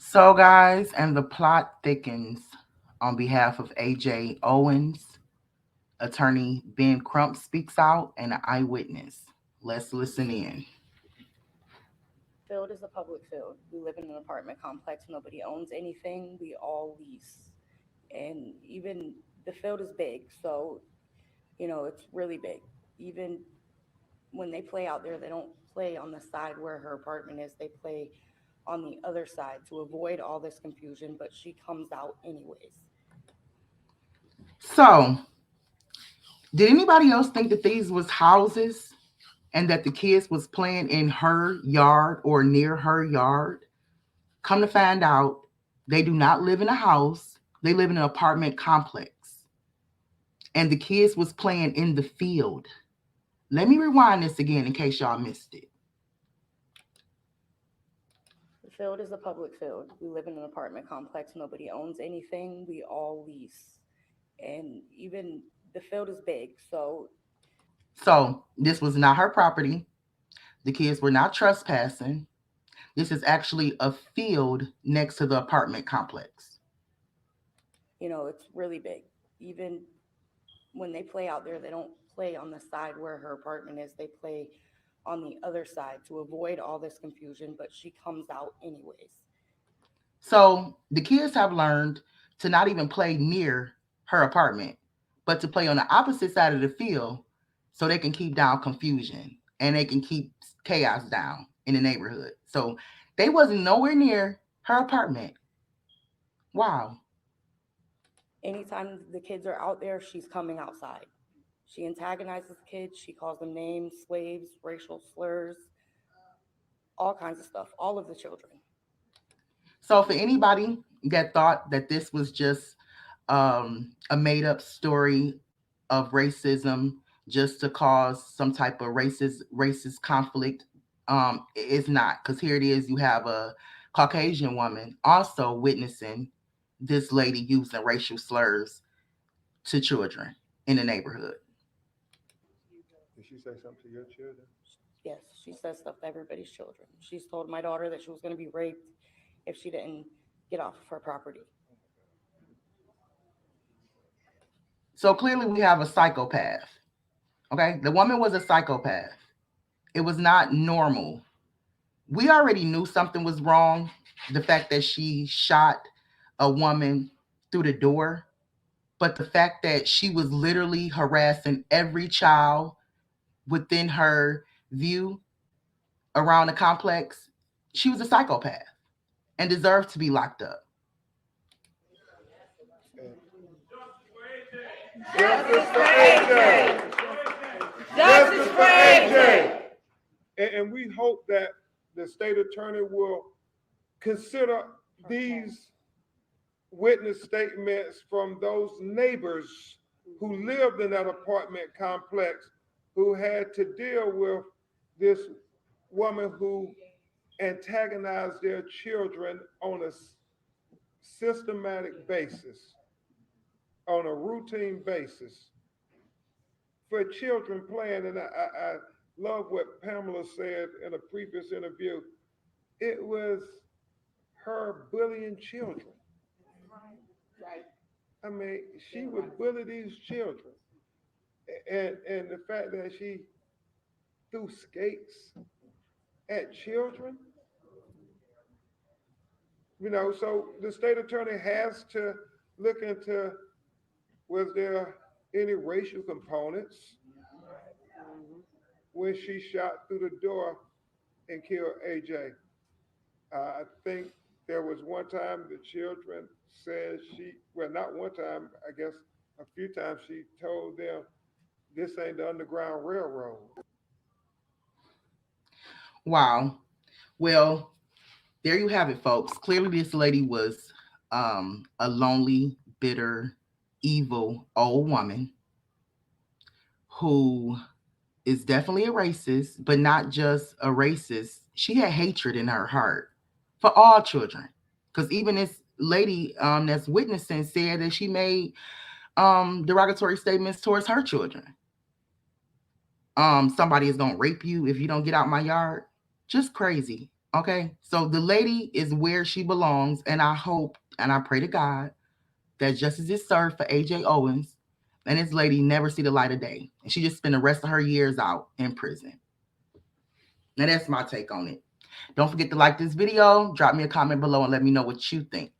So, guys, and the plot thickens on behalf of AJ Owens. Attorney Ben Crump speaks out and an eyewitness. Let's listen in. Field is a public field. We live in an apartment complex. Nobody owns anything. We all lease. And even the field is big. So, it's really big. Even when they play out there, they don't play on the side where her apartment is. They play on the other side to avoid all this confusion, but she comes out anyways. So, did anybody else think that these was houses and that the kids was playing in her yard or near her yard? Come to find out, they do not live in a house. They live in an apartment complex. And the kids was playing in the field. Let me rewind this again in case y'all missed it. The field is a public field. We live in an apartment complex. Nobody owns anything. We all lease. And even the field is big. So, So, this was not her property. The kids were not trespassing. This is actually a field next to the apartment complex. it's really big. Even when they play out there, they don't play on the side where her apartment is. They play on the other side to avoid all this confusion, but she comes out anyways. So, the kids have learned to not even play near her apartment, but to play on the opposite side of the field so they can keep down confusion and they can keep chaos down in the neighborhood. So, they wasn't nowhere near her apartment. Wow. Anytime the kids are out there, she's coming outside. She antagonizes kids. She calls them names, slaves, racial slurs, all kinds of stuff, all of the children. So, for anybody that thought that this was just a made up story of racism just to cause some type of racist conflict, it's not, because here it is. You have a Caucasian woman also witnessing this lady using racial slurs to children in the neighborhood. Did she say something to your children? Yes, she says stuff to everybody's children. She's told my daughter that she was going to be raped if she didn't get off of her property. So clearly we have a psychopath. Okay, the woman was a psychopath. It was not normal. We already knew something was wrong. The fact that she shot a woman through the door, but the fact that she was literally harassing every child within her view around the complex, she was a psychopath and deserved to be locked up. And justice for AJ. Justice for AJ. And we hope that the state attorney will consider these witness statements from those neighbors who lived in that apartment complex who had to deal with this woman who antagonized their children on a systematic basis, on a routine basis for children playing. And I love what Pamela said in a previous interview. It was her bullying children. I mean, she would bully these children. And the fact that she threw skates at children, so the state attorney has to look into, was there any racial components when she shot through the door and killed AJ? I think there was one time the children said well, not one time, I guess a few times she told them, this ain't the Underground Railroad. Wow. Well, there you have it, folks. Clearly, this lady was a lonely, bitter, evil old woman who is definitely a racist, but not just a racist. She had hatred in her heart for all children. Because even this lady that's witnessing said that she made derogatory statements towards her children. Somebody is gonna rape you if you don't get out my yard. Just crazy. Okay, so the lady is where she belongs, and I hope and I pray to God that justice is served for AJ Owens, and this lady never see the light of day, and she just spend the rest of her years out in prison. Now that's my take on it. Don't forget to like this video, drop me a comment below, and let me know what you think.